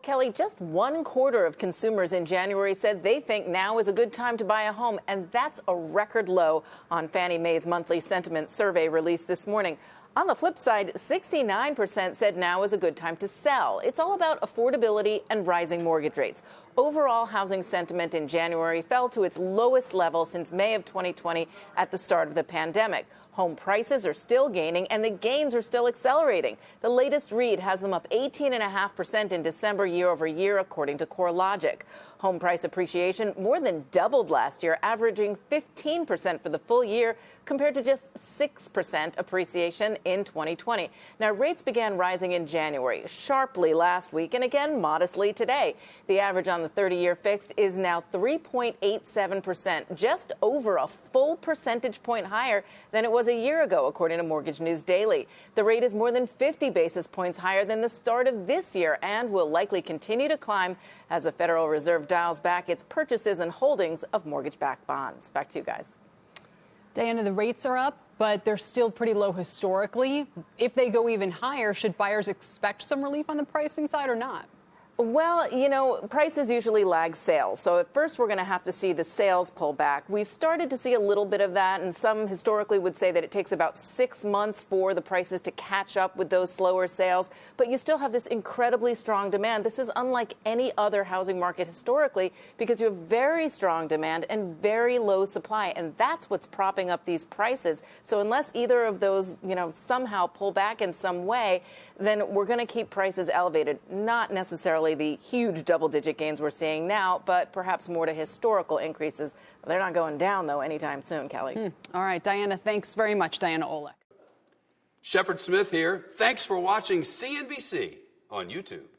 Kelly, just 1/4 of consumers in January said they think now is a good time to buy a home, and that's a record low on Fannie Mae's monthly sentiment survey released this morning. On the flip side, 69% said now is a good time to sell. It's all about affordability and rising mortgage rates. Overall housing sentiment in January fell to its lowest level since May of 2020 at the start of the pandemic. Home prices are still gaining, and the gains are still accelerating. The latest read has them up 18.5% in December year over year, according to CoreLogic. Home price appreciation more than doubled last year, averaging 15% for the full year, compared to just 6% appreciation in 2020. Now, rates began rising in January, sharply last week, and again modestly today. The average on the 30-year fixed is now 3.87%, just over a full percentage point higher than it was a year ago, according to Mortgage News Daily. The rate is more than 50 basis points higher than the start of this year and will likely continue to climb as the Federal Reserve dials back its purchases and holdings of mortgage-backed bonds. Back to you guys. Diana, the rates are up, but they're still pretty low historically. If they go even higher, should buyers expect some relief on the pricing side or not? Well, you know, prices usually lag sales. So at first we're going to have to see the sales pull back. We've started to see a little bit of that, and some historically would say that it takes about 6 months for the prices to catch up with those slower sales. But you still have this incredibly strong demand. This is unlike any other housing market historically because you have very strong demand and very low supply, and that's what's propping up these prices. So unless either of those, somehow pull back in some way, then we're going to keep prices elevated, not necessarily the huge double-digit gains we're seeing now, but perhaps more to historical increases. They're not going down, though, anytime soon, Kelly. All right, Diana, thanks very much. Diana Olek. Shepard Smith here. Thanks for watching CNBC on YouTube.